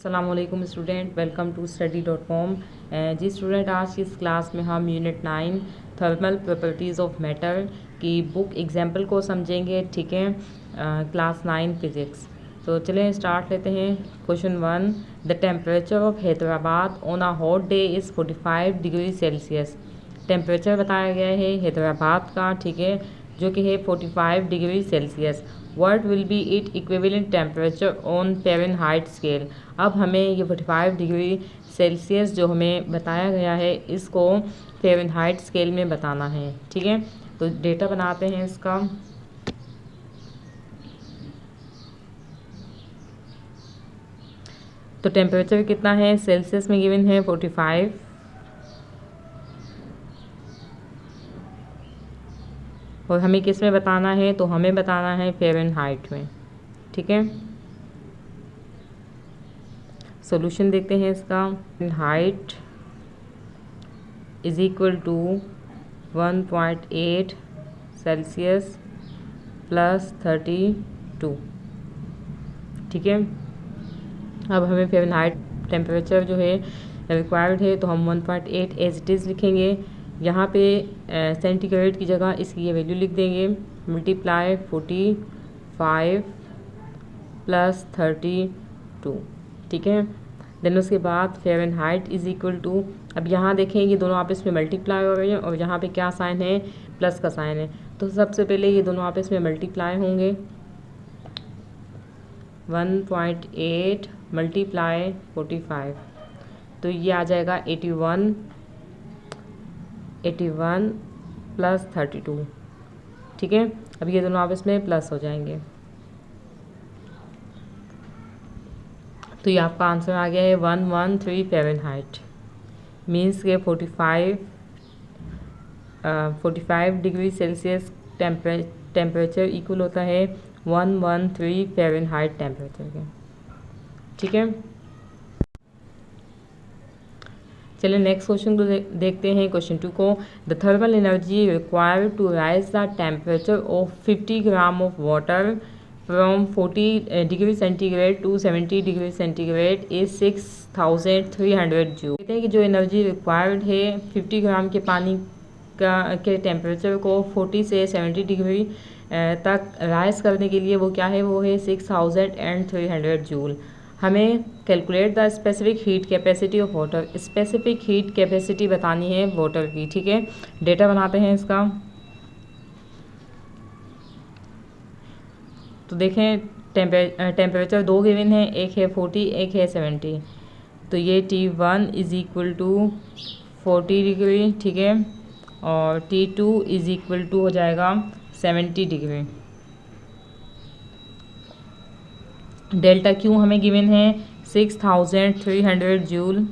अस्सलामुअलैकुम student, welcome to study.com। जी student, आज की इस क्लास में हम unit 9 thermal properties of matter की बुक एग्जाम्पल को समझेंगे। ठीक है, क्लास 9 फिज़िक्स। तो चलें स्टार्ट लेते हैं। Question 1, the temperature of Hyderabad on a hot day is 45 degree Celsius. Temperature बताया गया है हैदराबाद का, ठीक है, जो कि है 45 degree Celsius. What will be it equivalent temperature on Fahrenheit scale. अब हमें ये 45 डिग्री सेल्सियस जो हमें बताया गया है, इसको फ़ारेनहाइट स्केल में बताना है। ठीक है, तो डेटा बनाते हैं इसका। तो टेम्परेचर कितना है सेल्सियस में गिवन है 45, और हमें किस में बताना है, तो हमें बताना है फ़ारेनहाइट में। ठीक है, सॉल्यूशन देखते हैं इसका। Height is equal to 1.8 Celsius plus 32। ठीक है, अब हमें फ़ारेनहाइट टेम्परेचर जो है रिक्वायर्ड है, तो हम 1.8 एज इट इज़ लिखेंगे। यहाँ पे सेंटीग्रेड की जगह इसकी ये वैल्यू लिख देंगे, मल्टीप्लाई 45 प्लस 32। ठीक है, देन उसके बाद फ़ारेनहाइट इज़ इक्वल टू, अब यहाँ देखें ये दोनों आपस में मल्टीप्लाई हो रहे हैं और यहाँ पे क्या साइन है, प्लस का साइन है। तो सबसे पहले ये दोनों आपस में मल्टीप्लाई होंगे। 1.8 मल्टीप्लाई 45, तो ये आ जाएगा 81 प्लस 32। ठीक है, अब ये दोनों आपस में प्लस हो जाएंगे, तो ये आपका आंसर आ गया है 113 फ़ारेनहाइट। मीन्स के 45 डिग्री सेल्सियस टेम्परेचर इक्वल होता है 113 फ़ारेनहाइट टेम्परेचर के। ठीक है, चलिए नेक्स्ट क्वेश्चन को देखते हैं। क्वेश्चन 2 को, the thermal energy required to raise the temperature of 50 gram of water from 40 degree centigrade to 70 degree centigrade is 6300 joule. कहते हैं कि जो एनर्जी रिक्वायर्ड है 50 ग्राम के पानी के टेम्परेचर को 40 से 70 डिग्री तक राइज करने के लिए वो क्या है, वो है 6300 जूल। हमें calculate the specific heat capacity of water, specific heat capacity बतानी है वाटर की। ठीक है, डेटा बनाते हैं इसका। तो देखें टेम्परेचर दो गिवन है, एक है 40, एक है 70। तो ये T1 is equal to 40 degree, ठीक है, और T2 इज़ इक्वल टू हो जाएगा 70 डिग्री। डेल्टा क्यू हमें गिवन है 6300 जूल,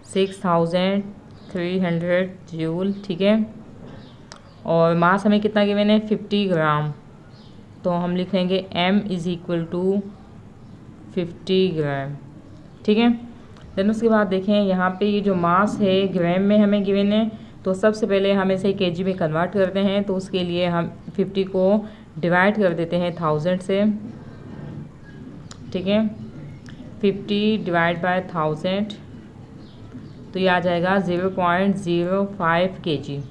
6300 जूल। ठीक है, और मास हमें कितना गिवन है 50 ग्राम, तो हम लिखेंगे m इज़ इक्वल टू 50 ग्राम। ठीक है, देन उसके बाद देखें यहाँ पे ये जो मास है ग्राम में हमें गिवन है, तो सबसे पहले हम इसे केजी में कन्वर्ट करते हैं। तो उसके लिए हम 50 को डिवाइड कर देते हैं 1000 से। ठीक है, 50 डिवाइड बाय 1000, तो ये आ जाएगा 0.05 kg।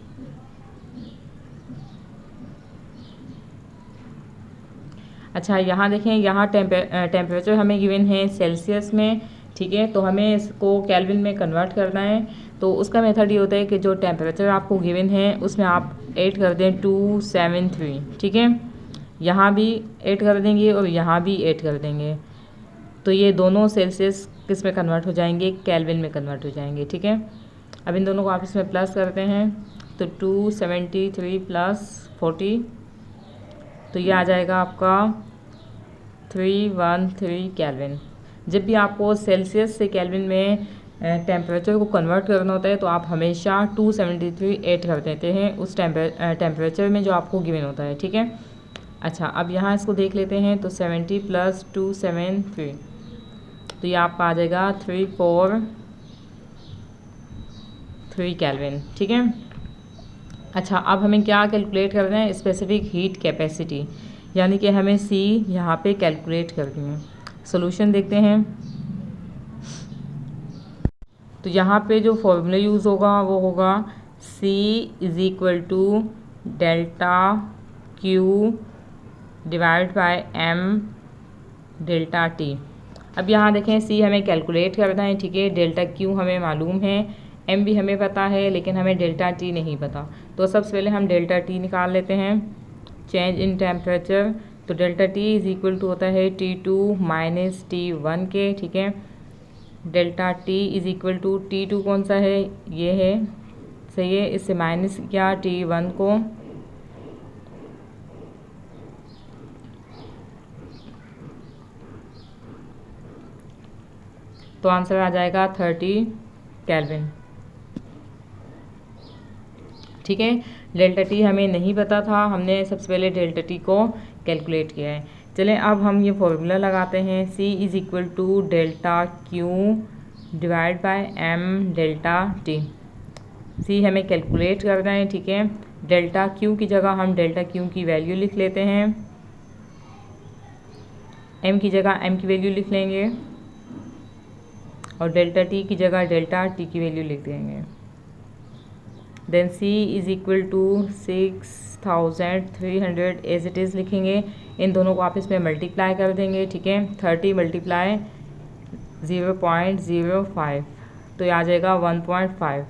अच्छा, यहाँ देखें, यहाँ टेम्परेचर हमें गिवन है सेल्सियस में। ठीक है, तो हमें इसको केल्विन में कन्वर्ट करना है। तो उसका मेथड ये होता है कि जो टेम्परेचर आपको गिवन है उसमें आप ऐड कर दें 273। ठीक है, यहाँ भी ऐड कर देंगे और यहाँ भी ऐड कर देंगे, तो ये दोनों सेल्सियस किस में कन्वर्ट हो जाएंगे, केल्विन में कन्वर्ट हो जाएंगे। ठीक है, अब इन दोनों को आप इसमें प्लस करते हैं, तो 273 प्लस 40, तो ये आ जाएगा आपका 313 केल्विन। जब भी आपको सेल्सियस से केल्विन में टेम्परेचर को कन्वर्ट करना होता है, तो आप हमेशा 273 ऐड कर देते हैं उस टेम्परेचर में जो आपको गिवन होता है। ठीक है, अच्छा, अब यहाँ इसको देख लेते हैं। तो 70 प्लस 273, तो ये आपका आ जाएगा 343 केल्विन। ठीक है, अच्छा, अब हमें क्या कैलकुलेट करना है, स्पेसिफिक हीट कैपेसिटी, यानी कि हमें C यहाँ पे कैलकुलेट करनी है। सोल्यूशन देखते हैं। तो यहाँ पे जो फॉर्मूला यूज़ होगा वो होगा C is equal to delta Q divide by M delta T। अब यहाँ देखें C हमें कैलकुलेट करना है, ठीक है। डेल्टा Q हमें मालूम है, M भी हमें पता है, लेकिन हमें डेल्टा T नहीं पता। तो सबसे पहले हम डेल्टा T निकाल लेते हैं, चेंज इन टेम्परेचर। तो delta T is equal to होता है T2 माइनस T1 के, ठीक है। Delta T is equal to T2 कौन सा है, ये है, सही है। इससे माइनस किया T1 को, तो आंसर आ जाएगा 30 केल्विन, ठीक है। डेल्टा T हमें नहीं पता था, हमने सबसे पहले डेल्टा T को कैलकुलेट किया है। चलें अब हम ये फॉर्मूला लगाते हैं, C is equal to delta Q divide by M delta T। C हमें कैलकुलेट करना है, ठीक है। डेल्टा Q की जगह हम डेल्टा Q की वैल्यू लिख लेते हैं, M की जगह M की वैल्यू लिख लेंगे और डेल्टा T की जगह डेल्टा T की वैल्यू लिख देंगे। Then C is equal to 6300 as it is लिखेंगे। इन दोनों को आपस में मल्टीप्लाई कर देंगे, ठीक है। 30 मल्टीप्लाई 0.05, तो ये आ जाएगा 1.5।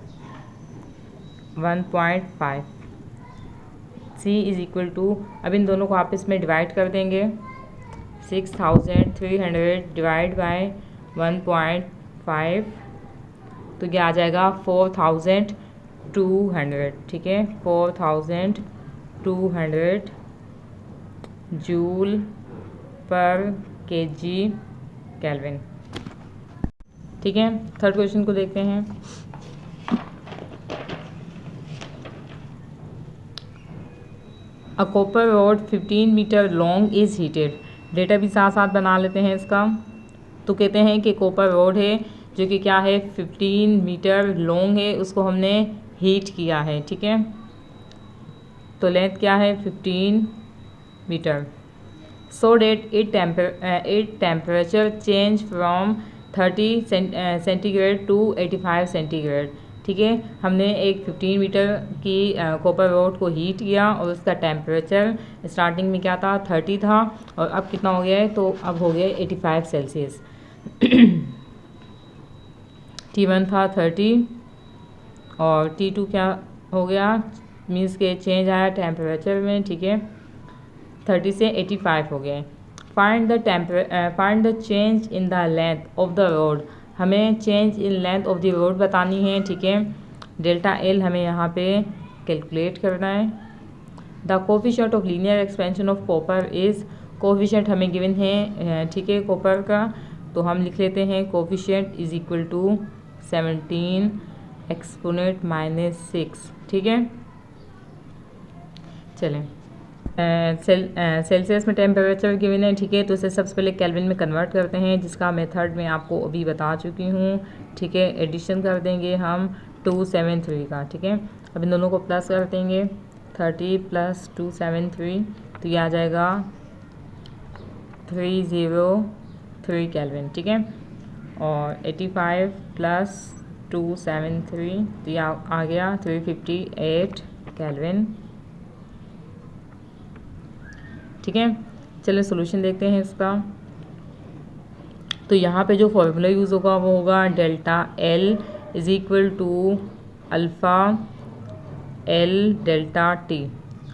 C इज़ इक्वल टू, अब इन दोनों को आपस में डिवाइड कर देंगे, 6300 डिवाइड बाय 1.5, तो ये आ जाएगा 4200, ठीक है। 4200 जूल पर केजी केल्विन, ठीक है। थर्ड क्वेश्चन को देखते हैं। A copper rod 15 metre long is heated. Data भी साथ साथ बना लेते हैं इसका। तो कहते हैं कि कॉपर रॉड है जो कि क्या है, 15 मीटर लॉन्ग है, उसको हमने हीट किया है, ठीक है। तो लेंथ क्या है, 15 metre. So that it temperature change from 30 centigrade to 85 centigrade, ठीक है। हमने एक 15 मीटर की कॉपर रॉड को हीट किया और उसका टेम्परेचर स्टार्टिंग में क्या था, 30 था, और अब कितना हो गया है, तो अब हो गया 85 सेल्सियस। T1 था 30 और T2 क्या हो गया, मीन्स के चेंज आया टेम्परेचर में, ठीक है। 30 से 85 हो गए। Find the change in the length of the road. हमें change in length of the road बतानी है, ठीक है। डेल्टा L हमें यहाँ पे कैलकुलेट करना है। The coefficient of linear expansion of copper is, coefficient हमें गिवन है, ठीक है, कॉपर का, तो हम लिख लेते हैं coefficient is equal to 17 exponent -6, ठीक है। चलें, सेल्सियस में टेम्परेचर गिवन है, ठीक है, तो इसे सबसे पहले केल्विन में कन्वर्ट करते हैं, जिसका मेथड मैं आपको अभी बता चुकी हूँ, ठीक है। एडिशन कर देंगे हम 273 का, ठीक है। अब इन दोनों को प्लस कर देंगे, 30 + 273, तो ये आ जाएगा 303 केल्विन, ठीक है। और 85 + 273, तो ये आ गया 358 केल्विन, ठीक है। चलिए सोल्यूशन देखते हैं इसका। तो यहाँ पे जो फॉर्मूला यूज़ होगा वो होगा delta L is equal to alpha L delta T।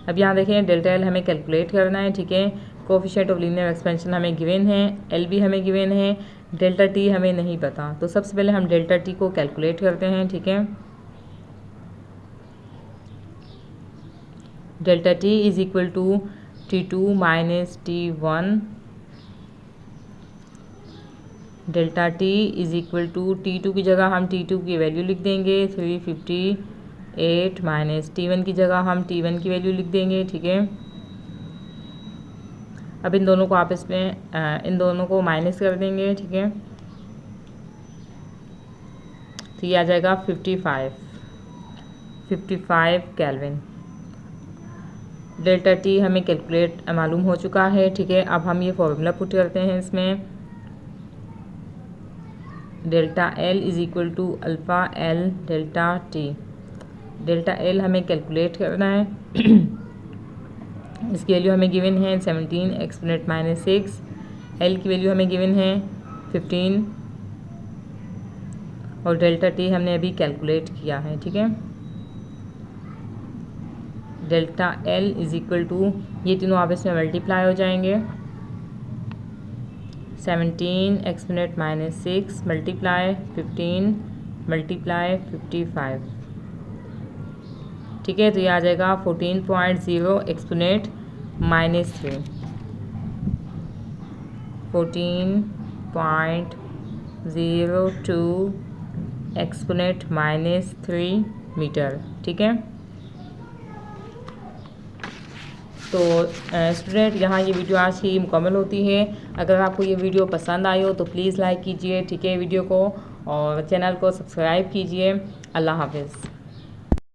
अब यहाँ देखें डेल्टा L हमें कैलकुलेट करना है, ठीक है। कोफिशिएंट ऑफ लीनियर एक्सपेंशन हमें गिवन है, L भी हमें गिवन है, डेल्टा T हमें नहीं पता। तो सबसे पहले हम डेल्टा T को कैलकुलेट करते हैं, ठीक है। Delta T is equal to T2 minus T1, delta T is equal to T2 की जगह हम T2 की वैल्यू लिख देंगे 358 माइनस T1 की जगह हम T1 की वैल्यू लिख देंगे, ठीक है। अब इन दोनों को आपस में इन दोनों को माइनस कर देंगे, ठीक है। तो ये आ जाएगा 55 केल्विन। डेल्टा T हमें कैलकुलेट मालूम हो चुका है, ठीक है। अब हम ये फॉर्मूला पुट करते हैं इसमें, delta L is equal to alpha L delta T. Delta L हमें कैलकुलेट करना है। इसकी वैल्यू हमें गिवन है 17 एक्सपोनेंट माइनस 6। एल की वैल्यू हमें गिवन है 15 और डेल्टा टी हमने अभी कैलकुलेट किया है। ठीक है, delta L is equal to, ये तीनों आपस में मल्टीप्लाई हो जाएंगे। 17 एक्सपोनेंट माइनस 6 मल्टीप्लाई 15 मल्टीप्लाई 55। ठीक है, तो ये आ जाएगा 14.0 exponent minus 3, 14.02 exponent minus 3 metre. ठीक है, तो स्टूडेंट यहाँ ये वीडियो आज की मुकम्मल होती है। अगर आपको ये वीडियो पसंद आई हो तो प्लीज़ लाइक कीजिए, ठीक है, वीडियो को, और चैनल को सब्सक्राइब कीजिए। अल्लाह हाफ़िज़।